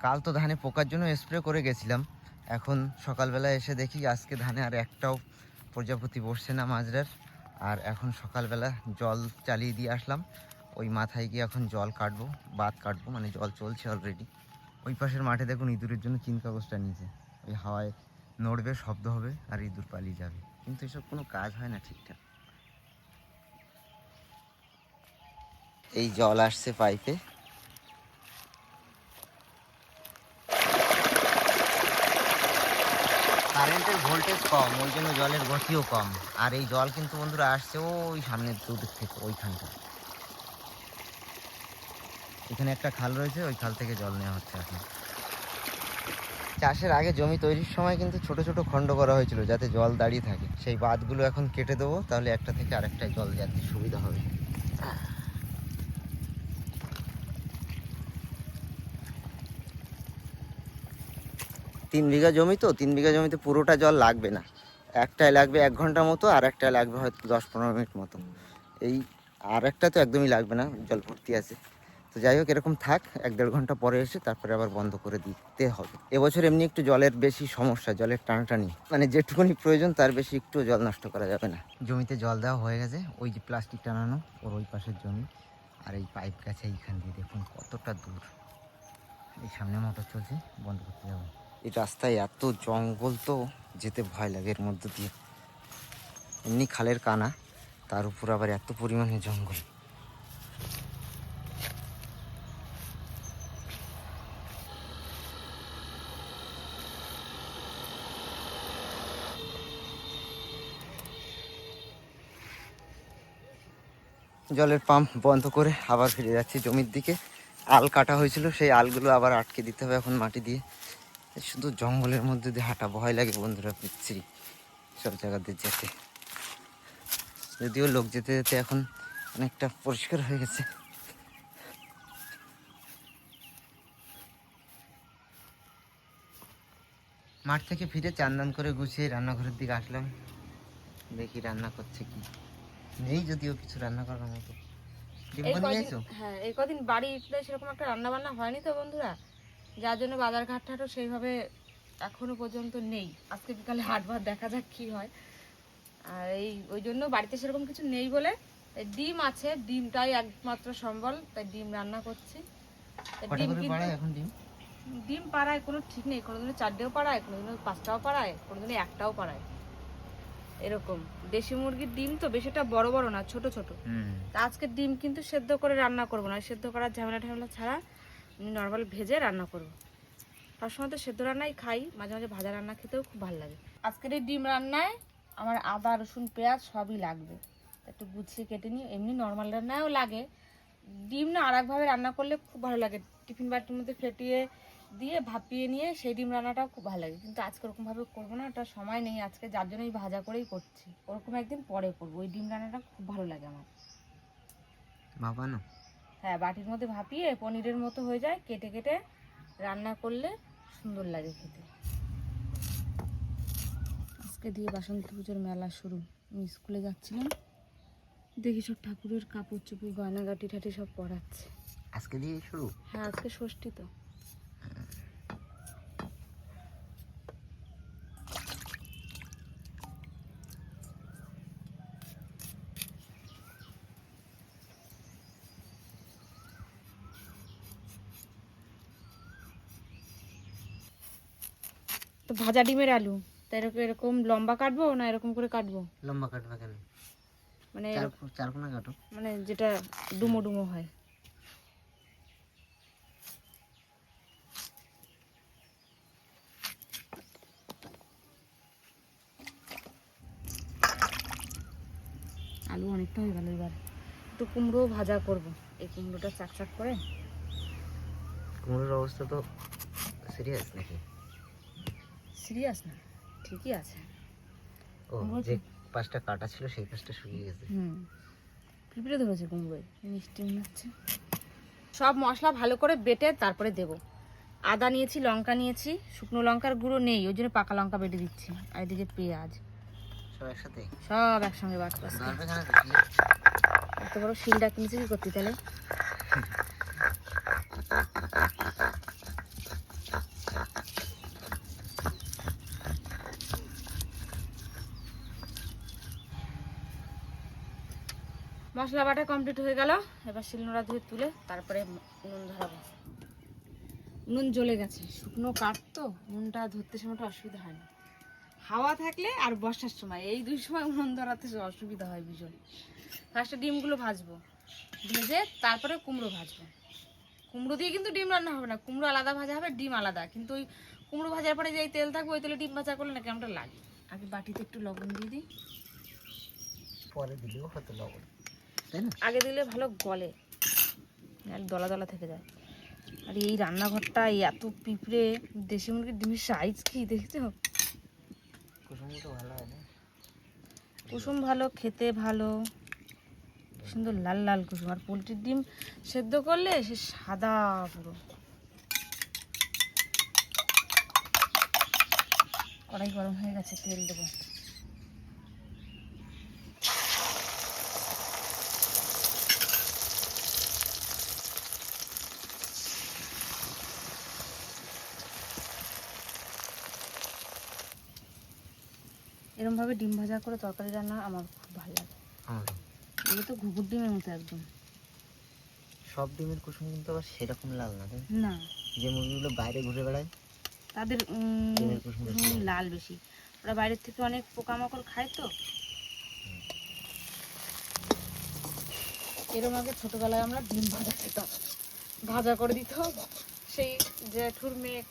কাল তো ধানে পোকার জন্য স্প্রে করে গেছিলাম, এখন সকালবেলা এসে দেখি আজকে ধানে আর একটাও প্রজাপতি বসছে না মাজরার। আর এখন সকালবেলা জল চালিয়ে দিয়ে আসলাম, ওই মাথায় গিয়ে এখন জল কাটবো, বাদ কাটবো, মানে জল চলছে অলরেডি। ওই পাশের মাঠে দেখুন ইঁদুরের জন্য চিন কাগজটা নিয়েছে, ওই হাওয়ায় নড়বে, শব্দ হবে আর ইঁদুর পালিয়ে যাবে, কিন্তু এসব কোনো কাজ হয় না ঠিকঠাক। এই জল আসছে পাইপে, কারেন্টের ভোল্টেজ কম, ওই জন্য জলের গতিও কম। আর এই জল কিন্তু বন্ধুরা আসছে ওই সামনের দূর থেকে, ওইখানটা এখানে একটা খাল রয়েছে, ওই খাল থেকে জল নেওয়া হচ্ছে এখন। চাষের আগে জমি তৈরির সময় কিন্তু ছোট ছোট খণ্ড করা হয়েছিল যাতে জল দাঁড়িয়ে থাকে, সেই বাঁধগুলো এখন কেটে দেবো, তাহলে একটা থেকে আরেকটায় জল যেতে সুবিধা হবে। 3 বিঘা জমি তো, 3 বিঘা জমিতে পুরোটা জল লাগবে না, একটায় লাগবে 1 ঘন্টা মতো, আর একটায় লাগবে হয়তো 10-15 মিনিট মতো। এই আর একটা তো একদমই লাগবে না, জল ভর্তি আছে। তো যাই হোক, এরকম থাক, 1-1.5 ঘন্টা পরে এসে তারপরে আবার বন্ধ করে দিতে হবে। এবছর এমনি একটু জলের বেশি সমস্যা, জলের টানাটানি, মানে যেটুকুনি প্রয়োজন তার বেশি একটু জল নষ্ট করা যাবে না। জমিতে জল দেওয়া হয়ে গেছে, ওই যে প্লাস্টিক টানানো ওর ওই পাশের জমি, আর এই পাইপ গেছে এইখান দিয়ে, দেখুন কতটা দূর। এই সামনে মোটর চলছে, বন্ধ করতে যাবো। এই রাস্তায় এত জঙ্গল তো যেতে ভয় লাগে এর মধ্যে দিয়ে, এমনি খালের কানা, তার উপর আবার এত পরিমাণে জঙ্গল। জলের পাম্প বন্ধ করে আবার ফিরে যাচ্ছি জমির দিকে। আল কাটা হয়েছিল, সেই আলগুলো আবার আটকে দিতে হবে এখন মাটি দিয়ে। শুধু জঙ্গলের মধ্যে দিয়ে হাঁটা ভয় লাগে বন্ধুরা, পিচ্ছিরি সব জায়গাতে যেতে। যদিও লোক যেতে যেতে এখন অনেকটা পরিষ্কার হয়ে গেছে। মাঠ থেকে ফিরে চান করে গুছিয়ে রান্নাঘরের দিকে আসলাম, দেখি রান্না করছে কি। নেই যদিও কিছু রান্না করার মতো। হ্যাঁ, এই কদিন বাড়িতে সেরকম একটা রান্না বান্না হয়নি তো বন্ধুরা, যার জন্য বাজার ঘাটটাও সেইভাবে এখনো পর্যন্ত নেই। আজকে বিকালে হাট ভাত দেখা যাক কি হয়। আর ওই জন্য বাড়িতে সেরকম কিছু নেই বলে ডিম আছে, ডিমটাই একমাত্র সম্বল, তাই ডিম রান্না করছি। ডিম পাড়ায় কোনো ঠিক নেই, কোনোদিনও 4টেও পাড়ায়, কোনোদিনও 5টাও পাড়ায়, কোনোদিনও 1টাও পাড়ায়, এরকম। দেশি মুরগির ডিম তো বেশিটা বড় বড় না, ছোট ছোট। আজকে ডিম কিন্তু সেদ্ধ করে রান্না করব না, সেদ্ধ করার ঝামেলা ছাড়া নর্মাল ভেজে রান্না করব। সবসময় তো সেদ্ধ রান্নাই খাই, মাঝে মাঝে ভাজা রান্না খেতেও খুব ভালো লাগে। আজকের এই ডিম রান্নায় আমার আদা রসুন পেঁয়াজ সবই লাগবে, একটু গুছিয়ে কেটে নিই। এমনি নর্মাল রান্নায়ও লাগে, ডিম না আর একভাবে রান্না করলে খুব ভালো লাগে, টিফিন বাটির মধ্যে ফেটিয়ে দিয়ে ভাপিয়ে নিয়ে সেই ডিম রান্নাটাও খুব ভালো লাগে। কিন্তু আজকে ওরকমভাবে করবো না, ওটা সময় নেই আজকে, যার জন্য এই ভাজা করেই করছি। ওরকম একদিন পরে করবো। ওই ডিম রান্নাটা খুব ভালো লাগে আমার। হ্যাঁ, বাটির মধ্যে ভাপিয়ে পনিরের মতো হয়ে যায়, কেটে কেটে রান্না করলে সুন্দর লাগে খেতে। আজকে দিয়ে বাসন্তী পুজোর মেলা শুরু। আমি স্কুলে যাচ্ছিলাম, দেখি সব ঠাকুরের কাপড় চোপড় গয়নাগাটি ঠাটি সব পরাচ্ছে। আজকে দিয়ে শুরু? হ্যাঁ, আজকে ষষ্ঠী তো। তো ভাজা ডিমের আলু, তাই এরকম লম্বা কাটবো না এরকম করে কাটবো? লম্বা কাটবে কেন, মানে চারকোনা কাটো, মানে যেটা ডুমো ডুমো হয়। আলু অনেকটা হয়ে গেল, এবার একটু কুমড়ো ভাজা করব। এই কুমড়োটা চাকচাক করে। কুমড়োর অবস্থা তো সিরিয়াস নাকি? সিরিয়াস না, ঠিকই আছে। ও, যে পাশটা কাটা ছিল সেই পাশটা শুকিয়ে গেছে। পিঁপড়ে ধরেছে কুমড়োয়, মিষ্টি মনে হচ্ছে। সব মশলা ভালো করে বেটে তারপরে দেব। আদা নিয়েছি, লঙ্কা নিয়েছি, শুকনো লঙ্কার গুঁড়ো নেই, ওই জন্য পাকা লঙ্কা বেটে দিচ্ছি। আর এদিকে পেঁয়াজ, সব একসঙ্গে বাটতে। এত বড় শিলটা কিনেছি কি করতে তাহলে? মশলা বাটা কমপ্লিট হয়ে গেল। এবার শিলনোড়া ধুয়ে তুলে তারপরে নুন ধরাবো। নুন জ্বলে গেছে, শুকনো কাঠ তো নুনটা ধরতে সময়টা অসুবিধা হয় না। হাওয়া থাকলে আর বর্ষার সময় এই দুই সময় উনুন ধরাতে অসুবিধা হয় ভীষণ। ফার্স্টে ডিমগুলো ভাজবো, ভেজে তারপরে কুমড়ো ভাজবো। কুমড়ো দিয়ে কিন্তু ডিম রান্না হবে না, কুমড়ো আলাদা ভাজা হবে, ডিম আলাদা। কিন্তু ওই কুমড়ো ভাজার পরে যে তেল থাকবে ওই তেলে ডিম ভাজা করলে না কেমনটা লাগে। আগে বাটিতে একটু লবণ দিয়ে দিই, পরে দিলেও হয়তো লবণ, তাই না? আগে দিলে ভালো গলে, দলা দলা থেকে যায়। আর এই রান্নাঘরটা এত পিঁপড়ে, দেশি মুরগির ডিমের সাইজ কি দেখছো? কুসুমটা ভালো হয় না? কুসুম ভালো, খেতে ভালো, সুন্দর লাল লাল কুসুম। আর পোলট্রির ডিম সেদ্ধ করলে সে সাদা পুরো। কড়াই গরম হয়ে গেছে, তেল দেবো। এরকম ভাবে ডিম ভাজা করে তরকারি রান্না আমার খুব ভালো লাগে। এগুলো তো ঘুঘুর ডিমের মতো একদম। সব ডিমের কুসুম কিন্তু আবার সেরকম লাল না, তাই না, যে মুরগিগুলো বাইরে ঘুরে বেড়ায় তাদের ডিমের কুসুম বেশি কুসুম লাল বেশি। ওরা বাইরের থেকে অনেক পোকামাকড় খায় তো। এরকম আগে ছোটবেলায় আমরা ডিম ভাজা খেতাম, ভাজা করে দিত সেই জেঠুর মেয়ে।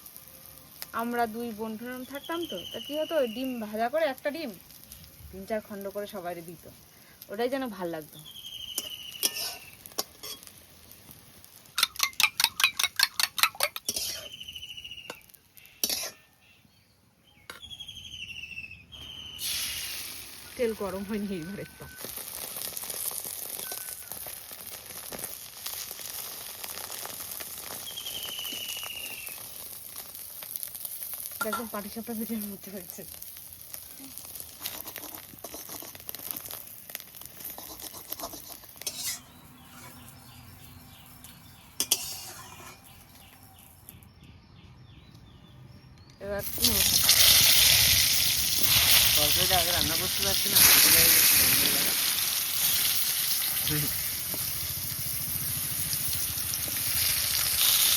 আমরা দুই বোন ঠোন থাকতাম তো, তা কি হতো ওই ডিম ভাজা করে একটা ডিম 3-4 খণ্ড করে সবাই দিত, ওটাই যেন ভাল লাগতো। তেল গরম হয়নি এইবার একটু। একদম পাটিসাপটা ভেজের মতো হয়েছে। এবার কুমড়ো ভাজা। তরকারিটা আগে রান্না করতে পারছি না,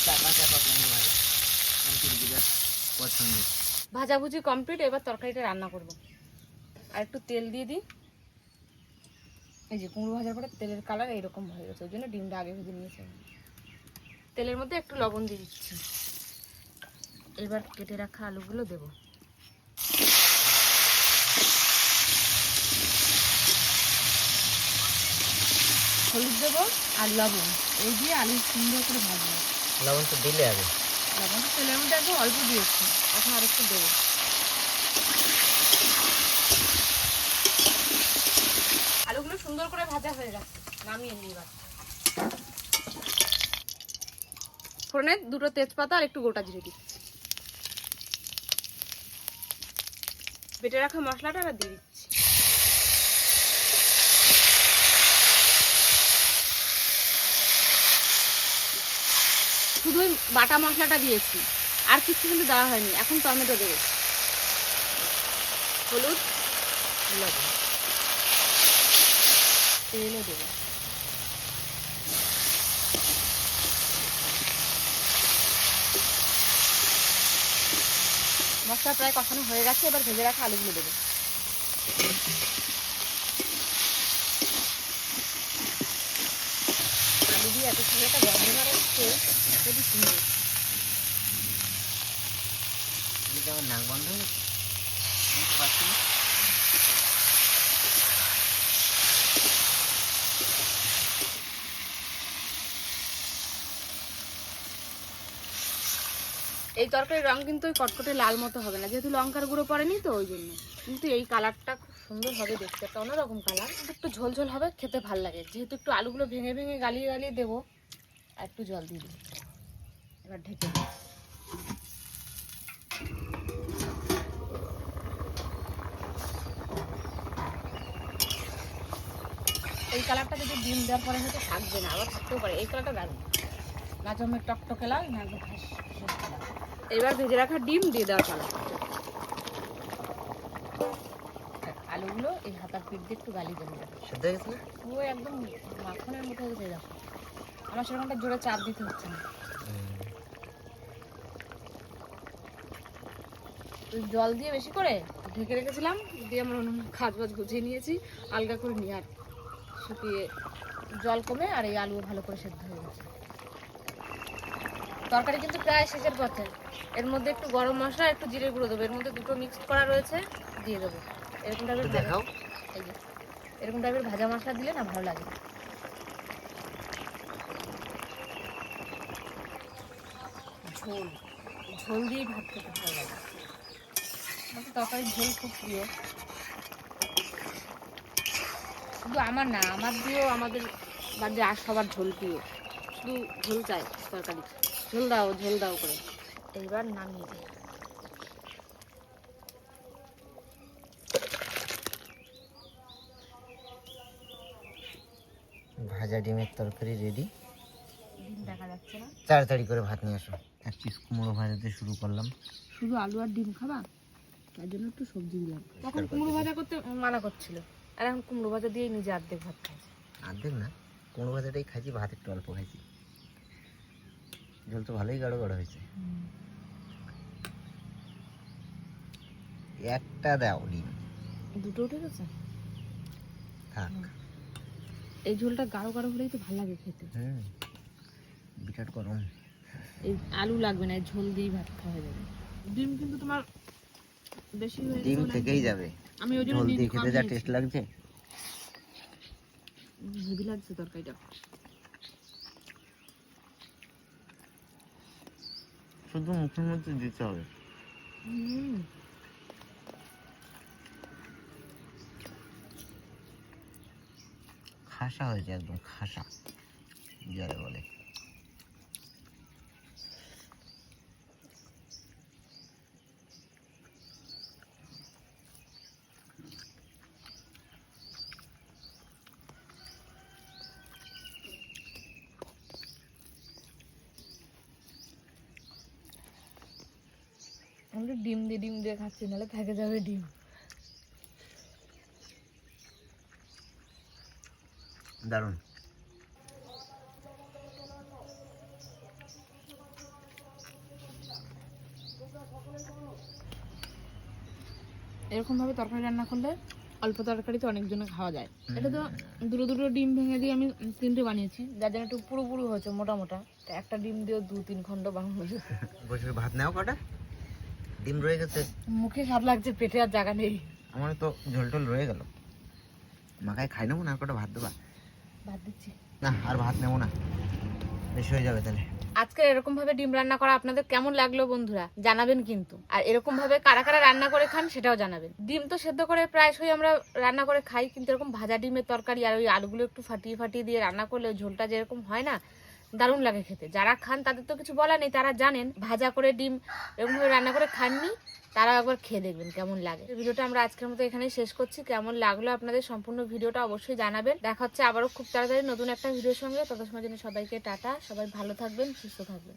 চাপা চাপা কুমড়ো ভাজা পছন্দ। ভাজাভুজি কমপ্লিট, এবার তরকারিটা রান্না করব। আর একটু তেল দিয়ে দিই। এই যে কুমড়ো ভাজার পরে তেলের কালার এইরকম হয়ে গেছে, ওই জন্য ডিমটা আগে ভেজে নিয়েছি। তেলের মধ্যে একটু লবণ দিয়ে দিচ্ছি। এবার কেটে রাখা আলুগুলো দেবো। হলুদ দেবো আর লবণ, এই দিয়ে আলু সুন্দর করে ভাজবো। লবণ তো দিলে আগে, লবণ তো তেলের মধ্যে একদম অল্প দিয়েছি, এখন আর একটু দেবো। আলুগুলো সুন্দর করে ভাজা হয়ে গেছে, নামিয়ে নিই এবার। ফোড়নে 2টো তেজপাতা আর একটু গোটা জিরে দিচ্ছি। বেটে রাখা মশলাটা এবার দিয়ে দিচ্ছি। শুধু ওই বাটা মশলাটা দিয়েছি, আর কিছু কিন্তু দেওয়া হয়নি। এখন টমেটো দেবো, হলুদ, লবণ, তেলও দেবো। মশলা প্রায় কষানো হয়ে গেছে, এবার ভেজে রাখা আলুগুলো দেবো। আলু দিয়ে এত সুন্দর একটা গন্ধ বেরোচ্ছে, খুবই সুন্দর। আমার নাক বন্ধ হয়ে গেছে, পাচ্ছি না। এই তরকারির রং কিন্তু ওই কটকটে লাল মতো হবে না, যেহেতু লঙ্কার গুঁড়ো পড়েনি তো ওই জন্য। কিন্তু এই কালারটা খুব সুন্দর হবে দেখতে, একটা অন্যরকম কালার। একটু ঝোল ঝোল হবে, খেতে ভালো লাগে। যেহেতু একটু আলুগুলো ভেঙে ভেঙে গালিয়ে গালিয়ে দেবো, আর একটু জল দিয়ে দিই। এবার ঢেকে দিই। এই কালারটা যদি ডিম দেওয়ার পরে হয়তো থাকবে না, আবার থাকতেও পারে। এই কালারটা দারুণ, না জমে টকটকে লাল, না একদম ঘাস। এবার ভেজে রাখা ডিম দিয়ে দেওয়ার পালা। আলুগুলো এই হাতার পিঠ দিয়ে একটু গালি দেবে। সেদ্ধ হয়ে গেছে না? ও একদম মাখনের মতো হয়ে গেছে দেখো। আমার সেরকমটা জোরে চাপ দিতে হচ্ছে না। জল দিয়ে বেশি করে ঢেকে রেখেছিলাম, দিয়ে আমরা খাজ বাজ গুছিয়ে নিয়েছি আলগা করে নিয়ে, আর শুকিয়ে জল কমে আর এই আলু ভালো করে সেদ্ধ হয়ে গেছে। তরকারি কিন্তু প্রায় শেষের পথে। এর মধ্যে একটু গরম মশলা একটু জিরে গুঁড়ো দেবো, এর মধ্যে দুটো মিক্সড করা রয়েছে, দিয়ে দেবো। এরকম টাইপের দেখাও, এই যে এরকম টাইপের ভাজা মশলা দিলে না ভালো লাগে। ঝোল ঝোল দিয়েই ভাত খেতে ভালো লাগে। আমার তো তরকারির ঝোল খুব প্রিয়। শুধু আমার না, আমার দিয়েও আমাদের বাড়িতে আর সবার ঝোল প্রিয়। শুধু ঝোল চাই তরকারি, ঝোল দাও ঝোল দাও করে। এইবার নামিয়ে দিই। ভাজা ডিমের তরকারি রেডি। ডিম দেখা যাচ্ছে না, তাড়াতাড়ি করে ভাত নিয়ে আসো। এক পিস কুমড়ো ভাজাতে শুরু করলাম। শুধু আলু আর ডিম খাবা, তার জন্য একটু সবজি দিলাম। তখন কুমড়ো ভাজা করতে মানা করছিল, আর এখন কুমড়ো ভাজা দিয়েই নিজে অর্ধেক ভাত খাইছে। অর্ধেক না, কুমড়ো ভাজাটাই খাইছি, ভাত একটু অল্প খাইছি। ঝোল তো ভালোই গাঢ় গাঢ় হয়েছে। একটা দাও ডিম। দুটো উঠে গেছে, থাক। এই ঝোলটা গাঢ় গাঢ় হলেই তো ভালো লাগে খেতে। বিরাট গরম। এই আলু লাগবে না, এই ঝোল দিয়েই ভাত খাওয়া যাবে। ডিম কিন্তু তোমার বেশি হয়ে ডিম গেছে, থেকেই যাবে। আমি ওই জন্য ঝোল ডিম দিয়ে কম খেতে যা নিয়েছি। টেস্ট লাগছে। হেভি লাগছে তরকারিটা। শুধু মুখের মধ্যে দিতে হবে। খাসা হয়েছে, একদম খাসা যারে বলে। আমি তো ডিম দিয়ে খাচ্ছি, নাহলে থেকে যাবে ডিম। দারুণ। এরকম ভাবে তরকারি রান্না করলে অল্প তরকারিতে অনেকজনে খাওয়া যায়। এটা তো দুটো দুটো ডিম ভেঙে দিয়ে আমি 3টে বানিয়েছি, যার জন্য একটু পুরো পুরো হয়েছে মোটা মোটা। তো একটা ডিম দিয়েও 2-3 খণ্ড বানানো যেত। বসে ভাত নাও কটা, ডিম রয়ে গেছে। মুখে স্বাদ লাগছে, পেটে আর জায়গা নেই। আমার তো ঝোল টোল রয়ে গেল, মাখায় খাই নেবো না। আর কটা ভাত দেবা? ভাত দিচ্ছি না, আর ভাত নেবো না, বেশি হয়ে যাবে তাহলে। আজকে এরকম ভাবে ডিম রান্না করা আপনাদের কেমন লাগলো বন্ধুরা জানাবেন কিন্তু। আর এরকম ভাবে কারা কারা রান্না করে খান সেটাও জানাবেন। ডিম তো সেদ্ধ করে প্রায়শই আমরা রান্না করে খাই, কিন্তু এরকম ভাজা ডিমের তরকারি আর ওই আলুগুলো একটু ফাটিয়ে ফাটিয়ে দিয়ে রান্না করলে ঝোলটা যেরকম হয় না, দারুণ লাগে খেতে। যারা খান তাদের তো কিছু বলা নেই, তারা জানেন। ভাজা করে ডিম এরকম ভাবে রান্না করে খাননি, তারা একবার খেয়ে দেখবেন কেমন লাগে। ভিডিওটা আমরা আজকের মতো এখানেই শেষ করছি। কেমন লাগলো আপনাদের সম্পূর্ণ ভিডিওটা অবশ্যই জানাবেন। দেখা হচ্ছে আবারও খুব তাড়াতাড়ি নতুন একটা ভিডিওর সঙ্গে। তত সময় জন্য সবাইকে টাটা, সবাই ভালো থাকবেন, সুস্থ থাকবেন।